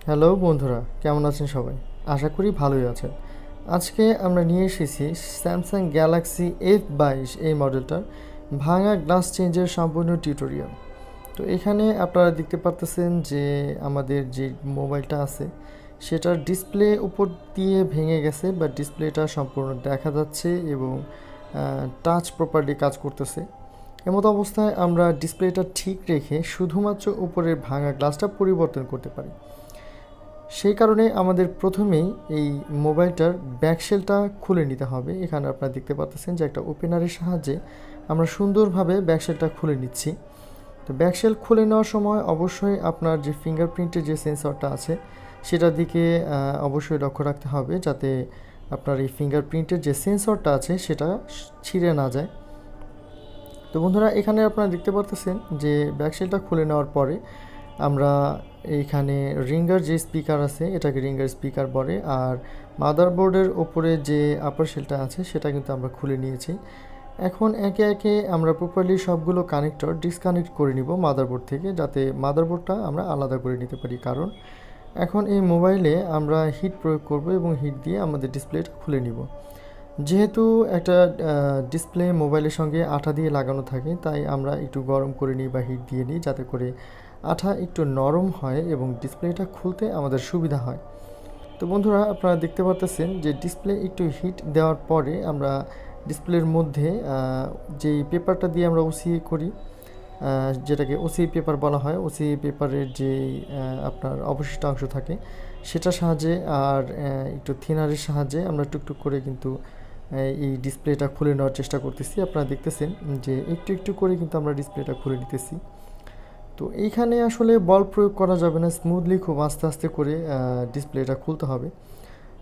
Hello বন্ধুরা, কেমন আছেন সবাই? আশা করি ভালোই আছেন। আজকে আমরা নিয়ে এসেছি স্যামসাং গ্যালাক্সি F22 এই মডেলটার ভাঙা গ্লাস চেঞ্জের সম্পূর্ণ টিউটোরিয়াল। তো এখানে আপনারা দেখতে পারতেছেন যে আমাদের যে মোবাইলটা আছে সেটার ডিসপ্লে উপর দিয়ে ভেঙে গেছে, বা ডিসপ্লেটা সম্পূর্ণ দেখা যাচ্ছে এবং টাচ প্রপারলি কাজ করতেছে। এমতো অবস্থায় আমরা ডিসপ্লেটা ঠিক রেখে শুধুমাত্র উপরের ভাঙা গ্লাসটা পরিবর্তন করতে পারি। সেই কারণে আমাদের প্রথমেই এই মোবাইলটার ব্যাকশেলটা খুলে নিতে হবে। এখানে আপনারা দেখতে পাচ্ছেন যে একটা ওপেনারের সাহায্যে আমরা সুন্দরভাবে ব্যাকশেলটা খুলে নিচ্ছি। তো ব্যাকশেল খুলে নেওয়ার সময় অবশ্যই আপনার যে ফিঙ্গারপ্রিন্টের যে সেন্সরটা আছে সেটার দিকে অবশ্যই লক্ষ্য রাখতে হবে, যাতে আপনার এই ফিঙ্গারপ্রিন্টের যে সেন্সরটা আছে সেটা ছিঁড়ে না যায়। তো বন্ধুরা, এখানে আপনারা দেখতে পারতেছেন যে ব্যাকশেলটা খুলে নেওয়ার পরে আমরা এইখানে রিঙ্গার যে স্পিকার আছে এটাকে রিঙ্গার স্পিকার বলে, আর মাদারবোর্ডের ওপরে যে আপার শেলটা আছে সেটা কিন্তু আমরা খুলে নিয়েছি। এখন একে একে আমরা প্রপারলি সবগুলো কানেক্টর ডিসকানেক্ট করে নিব মাদারবোর্ড থেকে, যাতে মাদারবোর্ডটা আমরা আলাদা করে নিতে পারি। কারণ এখন এই মোবাইলে আমরা হিট প্রয়োগ করব এবং হিট দিয়ে আমাদের ডিসপ্লেটা খুলে নিব। যেহেতু একটা ডিসপ্লে মোবাইলের সঙ্গে আঠা দিয়ে লাগানো থাকে, তাই আমরা একটু গরম করে নিই বা হিট দিয়ে নিই, যাতে করে আঠা একটু নরম হয় এবং ডিসপ্লেটা খুলতে আমাদের সুবিধা হয়। তো বন্ধুরা, আপনারা দেখতে পারতেছেন যে ডিসপ্লে একটু হিট দেওয়ার পরে আমরা ডিসপ্লের মধ্যে যেই পেপারটা দিয়ে আমরা ওসি করি, যেটাকে ওসি পেপার বলা হয়, ওসি পেপারের যেই আপনার অবশিষ্ট অংশ থাকে সেটার সাহায্যে আর একটু থিনারের সাহায্যে আমরা টুকটুক করে কিন্তু এই ডিসপ্লেটা খুলে নেওয়ার চেষ্টা করতেছি। আপনারা দেখতেছেন যে একটু একটু করে কিন্তু আমরা ডিসপ্লেটা খুলে নিতেছি। তো এইখানে আসলে বল প্রয়োগ করা যাবে না, স্মুথলি খুব আস্তে আস্তে করে ডিসপ্লেটা খুলতে হবে।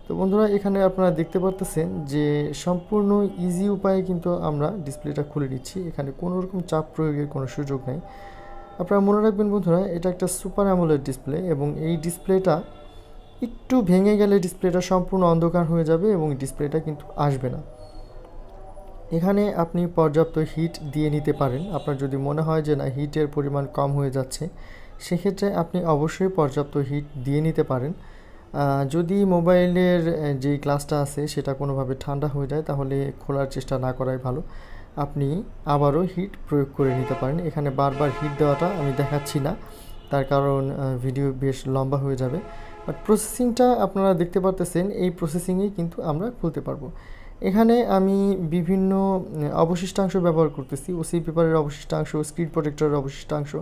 তো বন্ধুরা, এখানে আপনারা দেখতে পারতেছেন যে সম্পূর্ণ ইজি উপায়ে কিন্তু আমরা ডিসপ্লেটা খুলে নিচ্ছি। এখানে কোনো রকম চাপ প্রয়োগের কোনো সুযোগ নেই। আপনারা মনে রাখবেন বন্ধুরা, এটা একটা সুপার অ্যামোলেড ডিসপ্লে এবং এই ডিসপ্লেটা একটু ভেঙে গেলে ডিসপ্লেটা সম্পূর্ণ অন্ধকার হয়ে যাবে এবং ডিসপ্লেটা কিন্তু আসবে না। এখানে আপনি পর্যাপ্ত হিট দিয়ে নিতে পারেন। আপনার যদি মনে হয় যে না, হিটের পরিমাণ কম হয়ে যাচ্ছে, সেক্ষেত্রে আপনি অবশ্যই পর্যাপ্ত হিট দিয়ে নিতে পারেন। যদি মোবাইলের যেই গ্লাসটা আছে সেটা কোনোভাবে ঠান্ডা হয়ে যায়, তাহলে খোলার চেষ্টা না করাই ভালো। আপনি আবারও হিট প্রয়োগ করে নিতে পারেন। এখানে বারবার হিট দেওয়াটা আমি দেখাচ্ছি না, তার কারণ ভিডিও বেশ লম্বা হয়ে যাবে। বাট প্রসেসিংটা আপনারা দেখতে পারতেছেন, এই প্রসেসিংয়েই কিন্তু আমরা খুলতে পারবো। এখানে আমি বিভিন্ন অবশিষ্টাংশ ব্যবহার করতেছি, ওসি পেপারের অবশিষ্টাংশ, স্ক্রিন প্রোটেক্টরের অবশিষ্টাংশ,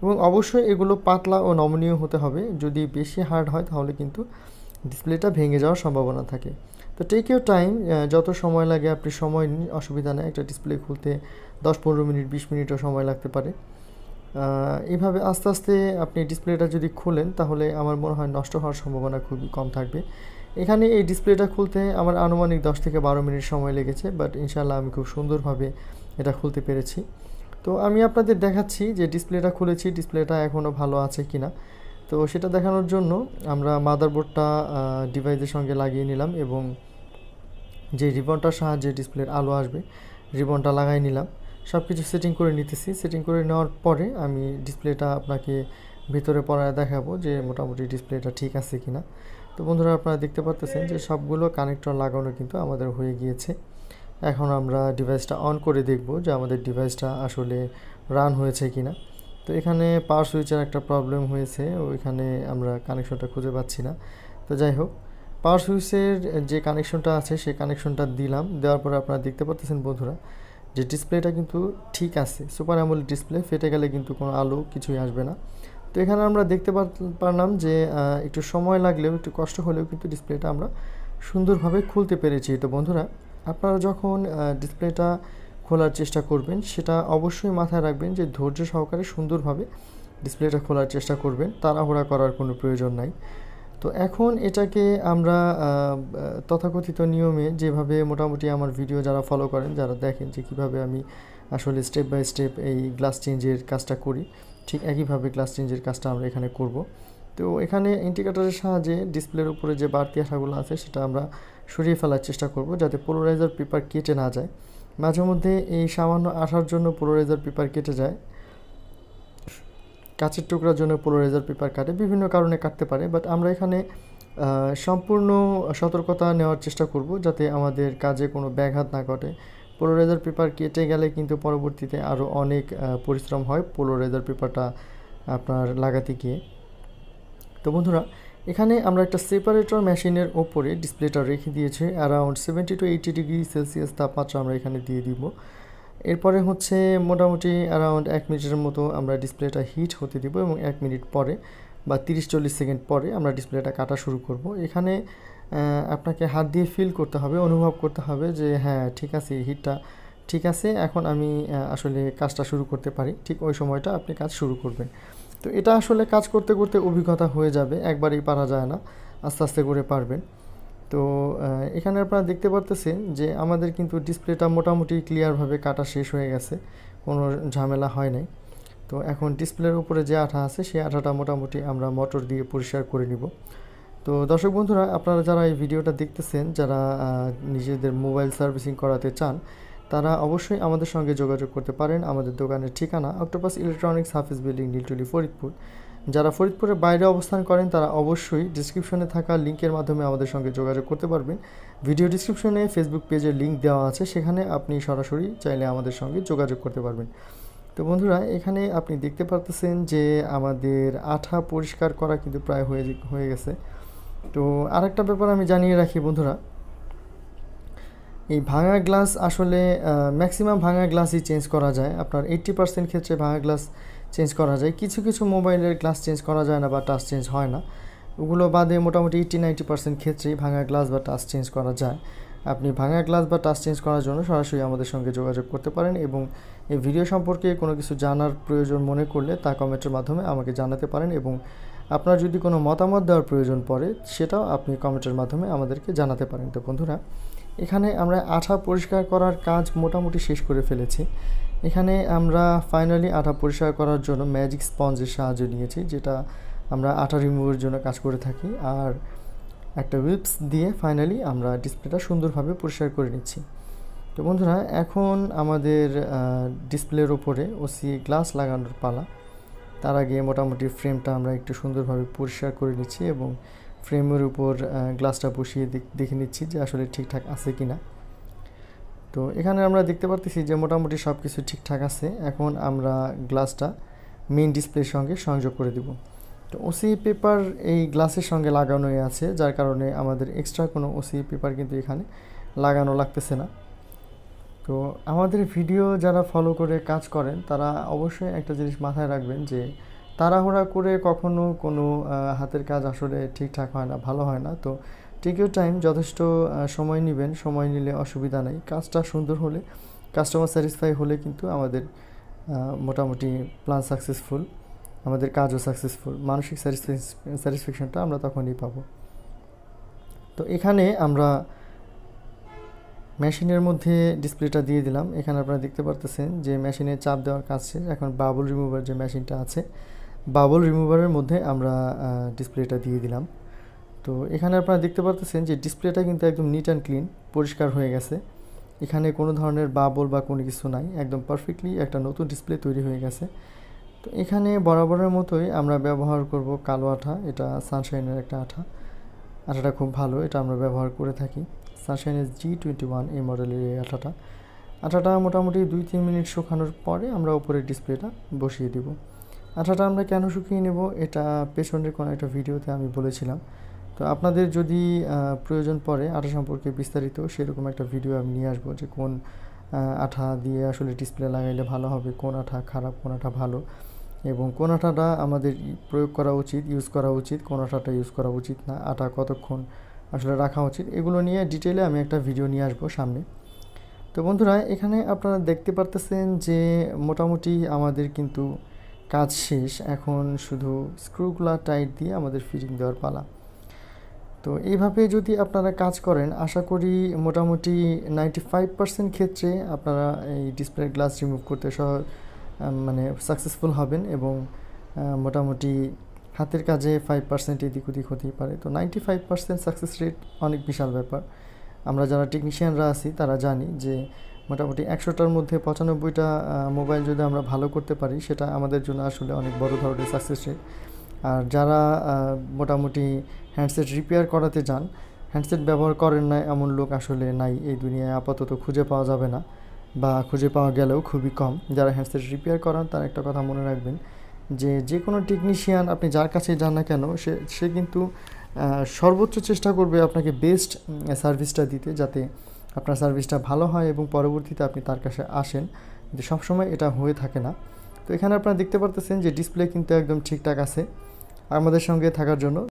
এবং অবশ্যই এগুলো পাতলা ও নমনীয় হতে হবে। যদি বেশি হার্ড হয় তাহলে কিন্তু ডিসপ্লেটা ভেঙে যাওয়ার সম্ভাবনা থাকে। তো টেক ইউর টাইম, যত সময় লাগে আপনি সময় নিন, অসুবিধা নেই। একটা ডিসপ্লে খুলতে 10-15 মিনিট, 20 মিনিটও সময় লাগতে পারে। এইভাবে আস্তে আস্তে আপনি ডিসপ্লেটা যদি খুলেন তাহলে আমার মনে হয় নষ্ট হওয়ার সম্ভাবনা খুবই কম থাকবে। এখানে এই ডিসপ্লেটা খুলতে আমার আনুমানিক 10 থেকে 12 মিনিট সময় লেগেছে, বাট ইনশাল্লাহ আমি খুব সুন্দরভাবে এটা খুলতে পেরেছি। তো আমি আপনাদের দেখাচ্ছি যে ডিসপ্লেটা খুলেছি, ডিসপ্লেটা এখনও ভালো আছে কিনা। তো সেটা দেখানোর জন্য আমরা মাদারবোর্ডটা ডিভাইসের সঙ্গে লাগিয়ে নিলাম এবং যে রিবনটার সাহায্যে ডিসপ্লের আলো আসবে রিবনটা লাগাই নিলাম। সব কিছু সেটিং করে নিতেছি। সেটিং করে নেওয়ার পরে আমি ডিসপ্লেটা আপনাকে ভিতরে পড়ায় দেখাবো যে মোটামুটি ডিসপ্লেটা ঠিক আছে কিনা। তো বন্ধুরা, আপনারা দেখতে পাচ্ছেন যে সবগুলো কানেক্টর লাগানো কিন্তু আমাদের হয়ে গিয়েছে। এখন আমরা ডিভাইসটা অন করে দেখব যে আমাদের ডিভাইসটা আসলে রান হয়েছে কিনা। তো এখানে পাওয়ার সুইচের একটা প্রবলেম হয়েছে, ওইখানে আমরা কানেকশনটা খুঁজে পাচ্ছি না। তো যাই হোক, পাওয়ার সুইচের যে কানেকশনটা আছে সেই কানেকশনটা দিলাম। দেওয়ার পরে আপনারা দেখতে পাচ্ছেন বন্ধুরা যে ডিসপ্লেটা কিন্তু ঠিক আছে। সুপার অ্যামোলেড ডিসপ্লে, ফেটে গেলে কিন্তু কোনো আলো কিছুই আসবে না। তো এখানে আমরা দেখতে পারলাম যে একটু সময় লাগলেও, একটু কষ্ট হলেও কিন্তু ডিসপ্লেটা আমরা সুন্দরভাবে খুলতে পেরেছি। তো বন্ধুরা, আপনারা যখন ডিসপ্লেটা খোলার চেষ্টা করবেন সেটা অবশ্যই মাথায় রাখবেন যে ধৈর্য সহকারে সুন্দরভাবে ডিসপ্লেটা খোলার চেষ্টা করবেন, তাড়াহুড়া করার কোনো প্রয়োজন নাই। তো এখন এটাকে আমরা তথাকথিত নিয়মে, যেভাবে মোটামুটি আমার ভিডিও যারা ফলো করেন, যারা দেখেন যে কীভাবে আমি আসলে স্টেপ বাই স্টেপ এই গ্লাস চেঞ্জের কাজটা করি, ঠিক একইভাবে গ্লাস চেঞ্জের কাজটা আমরা এখানে করব। তো এখানে ইন্ডিকেটরের সাহায্যে ডিসপ্লের উপরে যে বাড়তি আঠাগুলো আছে সেটা আমরা সরিয়ে ফেলার চেষ্টা করব, যাতে পোলারাইজার পেপার কেটে না যায়। মাঝে মধ্যে এই সামান্য আঠার জন্য পোলারাইজার পেপার কেটে যায়। কাঁচের টুকরার জন্য পোলারাইজার পেপার কাটে, বিভিন্ন কারণে কাটতে পারে, বাট আমরা এখানে সম্পূর্ণ সতর্কতা নেওয়ার চেষ্টা করব যাতে আমাদের কাজে কোনো ব্যাঘাত না ঘটে। পোলারাইজার পেপার কেটে গেলে কিন্তু পরবর্তীতে আরও অনেক পরিশ্রম হয় পোলারাইজার পেপারটা আপনার লাগাতে গিয়ে। তো বন্ধুরা, এখানে আমরা একটা সেপারেটর মেশিনের ওপরে ডিসপ্লেটা রেখে দিয়েছি। অ্যারাউন্ড 70 to 80 ডিগ্রি সেলসিয়াস তাপমাত্রা আমরা এখানে দিয়ে দিব। এরপরে হচ্ছে মোটামুটি অ্যারাউন্ড 1 মিনিটের মতো আমরা ডিসপ্লেটা হিট হতে দিব এবং 1 মিনিট পরে বা 30-40 সেকেন্ড পরে আমরা ডিসপ্লেটা কাটা শুরু করব। এখানে আপনাকে হাত দিয়ে ফিল করতে হবে, অনুভব করতে হবে যে হ্যাঁ ঠিক আছে, হিটটা ঠিক আছে, এখন আমি আসলে কাজটা শুরু করতে পারি। ঠিক ওই সময়টা আপনি কাজ শুরু করবেন। তো এটা আসলে কাজ করতে করতে অভিজ্ঞতা হয়ে যাবে, একবারেই পারা যায় না, আস্তে আস্তে করে পারবেন। তো এখানে আপনারা দেখতে পারতেছেন যে আমাদের কিন্তু ডিসপ্লেটা মোটামুটি ক্লিয়ারভাবে কাটা শেষ হয়ে গেছে, কোনো ঝামেলা হয় নাই। তো এখন ডিসপ্লের উপরে যে আঠা আছে সেই আঠাটা মোটামুটি আমরা মোটর দিয়ে পরিষ্কার করে নিব। তো দর্শক বন্ধুরা, আপনারা যারা এই ভিডিওটা দেখতেছেন, যারা নিজেদের মোবাইল সার্ভিসিং করাতে চান, তারা অবশ্যই আমাদের সঙ্গে যোগাযোগ করতে পারেন। আমাদের দোকানের ঠিকানা অক্টোপাস ইলেকট্রনিক্স, হাফিজ বিল্ডিং, নীলটুলি, ফরিদপুর। যারা ফরিদপুরের বাইরে অবস্থান করেন তারা অবশ্যই ডিসক্রিপশনে থাকা লিঙ্কের মাধ্যমে আমাদের সঙ্গে যোগাযোগ করতে পারবেন। ভিডিও ডিসক্রিপশনে ফেসবুক পেজের লিঙ্ক দেওয়া আছে, সেখানে আপনি সরাসরি চাইলে আমাদের সঙ্গে যোগাযোগ করতে পারবেন। তো বন্ধুরা, এখানে আপনি দেখতে পারতেছেন যে আমাদের আঠা পরিষ্কার করা কিন্তু প্রায় হয়ে গেছে। তো আরেকটা ব্যাপার আমি জানিয়ে রাখি বন্ধুরা, এই ভাঙা গ্লাস আসলে ম্যাক্সিমাম ভাঙা গ্লাসই চেঞ্জ করা যায়। আপনার 80% ক্ষেত্রে ভাঙা গ্লাস চেঞ্জ করা যায়। কিছু কিছু মোবাইলের গ্লাস চেঞ্জ করা যায় না বা টাচ চেঞ্জ হয় না, ওগুলো বাদে মোটামুটি 80-90% ক্ষেত্রেই ভাঙা গ্লাস বা টাচ চেঞ্জ করা যায়। আপনি ভাঙা গ্লাস বা টাচ চেঞ্জ করার জন্য সরাসরি আমাদের সঙ্গে যোগাযোগ করতে পারেন এবং এই ভিডিও সম্পর্কে কোনো কিছু জানার প্রয়োজন মনে করলে তা কমেন্টের মাধ্যমে আমাকে জানাতে পারেন এবং আপনার যদি কোনো মতামত দেওয়ার প্রয়োজন পড়ে সেটাও আপনি কমেন্টের মাধ্যমে আমাদেরকে জানাতে পারেন। তো বন্ধুরা, এখানে আমরা আঠা পরিষ্কার করার কাজ মোটামুটি শেষ করে ফেলেছি। এখানে আমরা ফাইনালি আঠা পরিষ্কার করার জন্য ম্যাজিক স্পঞ্জের সাহায্য নিয়েছি, যেটা আমরা আঠা রিমুভের জন্য কাজ করে থাকি, আর একটা উইপস দিয়ে ফাইনালি আমরা ডিসপ্লেটা সুন্দরভাবে পরিষ্কার করে নিচ্ছি। তো বন্ধুরা, এখন আমাদের ডিসপ্লের ওপরে ওসি গ্লাস লাগানোর পালা। তার আগে মোটামুটি ফ্রেমটা আমরা একটু সুন্দরভাবে পরিষ্কার করে নিচ্ছি এবং ফ্রেমের উপর গ্লাসটা বসিয়ে দেখে নিচ্ছি যে আসলে ঠিকঠাক আছে কি না। তো এখানে আমরা দেখতে পারতেছি যে মোটামুটি সব কিছু ঠিকঠাক আছে। এখন আমরা গ্লাসটা মেইন ডিসপ্লের সঙ্গে সংযোগ করে দিব। তো ওসি পেপার এই গ্লাসের সঙ্গে লাগানোই আছে, যার কারণে আমাদের এক্সট্রা কোনো ওসি পেপার কিন্তু এখানে লাগানো লাগতেছে না। তো আমাদের ভিডিও যারা ফলো করে কাজ করেন তারা অবশ্যই একটা জিনিস মাথায় রাখবেন যে তাড়াহুড়া করে কখনো কোনো হাতের কাজ আসলে ঠিকঠাক হয় না, ভালো হয় না। তো টেক ইউর টাইম, যথেষ্ট সময় নেবেন, সময় নিলে অসুবিধা নেই। কাজটা সুন্দর হলে, কাস্টমার স্যাটিসফাই হলে কিন্তু আমাদের মোটামুটি প্ল্যান সাকসেসফুল, আমাদের কাজও সাকসেসফুল, মানসিক স্যাটিসফ্যাকশনটা আমরা তখনই পাবো। তো এখানে আমরা মেশিনের মধ্যে ডিসপ্লেটা দিয়ে দিলাম। এখানে আপনারা দেখতে পারতেছেন যে মেশিনে চাপ দেওয়ার কাজ শেষ। এখন বাবল রিমুভার যে মেশিনটা আছে, বাবল রিমুভারের মধ্যে আমরা ডিসপ্লেটা দিয়ে দিলাম। তো এখানে আপনারা দেখতে পারতেছেন যে ডিসপ্লেটা কিন্তু একদম নিট অ্যান্ড ক্লিন, পরিষ্কার হয়ে গেছে। এখানে কোনো ধরনের বাবল বা কোনো কিছু নাই, একদম পারফেক্টলি একটা নতুন ডিসপ্লে তৈরি হয়ে গেছে। তো এখানে বরাবরের মতোই আমরা ব্যবহার করব কালো আঠা। এটা সানশাইনের একটা আঠা, আঠাটা খুব ভালো, এটা আমরা ব্যবহার করে থাকি। সানশাইনের G21 এই মডেলের এই আঠাটা মোটামুটি 2-3 মিনিট শুকানোর পরে আমরা উপরের ডিসপ্লেটা বসিয়ে দিব। আঠাটা আমরা কেন শুকিয়ে নেব এটা পেছনের কোনো একটা ভিডিওতে আমি বলেছিলাম। তো আপনাদের যদি প্রয়োজন পড়ে আঠা সম্পর্কে বিস্তারিত, সেরকম একটা ভিডিও আমি নিয়ে আসবো যে কোন আঠা দিয়ে আসলে ডিসপ্লে লাগাইলে ভালো হবে, কোন আঠা খারাপ, কোন আঠা ভালো, এবং কোন আঠাটা আমাদের প্রয়োগ করা উচিত, ইউজ করা উচিত, কোন আঠাটা ইউজ করা উচিত না, আঠা কতক্ষণ আসলে রাখা উচিত, এগুলো নিয়ে ডিটেলে আমি একটা ভিডিও নিয়ে আসবো সামনে। তো বন্ধুরা, এখানে আপনারা দেখতে পারতেছেন যে মোটামুটি আমাদের কিন্তু কাজ শেষ। এখন শুধু স্ক্রুগুলা টাইট দিয়ে আমাদের ফিটিং দেওয়ার পালা। তো এইভাবে যদি আপনারা কাজ করেন, আশা করি মোটামুটি 95% ক্ষেত্রে আপনারা এই ডিসপ্লে গ্লাস রিমুভ করতে মানে সাকসেসফুল হবেন এবং মোটামুটি হাতের কাজে 5% এদিক ওদিক হতেই পারে। তো 95% সাকসেস রেট অনেক বিশাল ব্যাপার। আমরা যারা টেকনিশিয়ানরা আছি তারা জানি যে মোটামুটি 100টার মধ্যে 95টা মোবাইল যদি আমরা ভালো করতে পারি, সেটা আমাদের জন্য আসলে অনেক বড় ধরনের সাকসেস রেট। আর যারা মোটামুটি হ্যান্ডসেট রিপেয়ার করাতে যান, হ্যান্ডসেট ব্যবহার করেন না এমন লোক আসলে নাই এই দুনিয়ায়, আপাতত খুঁজে পাওয়া যাবে না, বা খুঁজে পাওয়া গেলেও খুবই কম। যারা হ্যান্ডসেট রিপেয়ার করান তার একটা কথা মনে রাখবেন, যে কোনো টেকনিশিয়ান আপনি যার কাছে যান না কেন, সে কিন্তু সর্বোচ্চ চেষ্টা করবে আপনাকে বেস্ট সার্ভিসটা দিতে, যাতে আপনার সার্ভিসটা ভালো হয় এবং পরবর্তীতে আপনি তার কাছে আসেন। কিন্তু সবসময় এটা হয়ে থাকে না। তো এখানে আপনারা দেখতে পারতেছেন যে ডিসপ্লে কিন্তু একদম ঠিকঠাক আছে। আমাদের সঙ্গে থাকার জন্য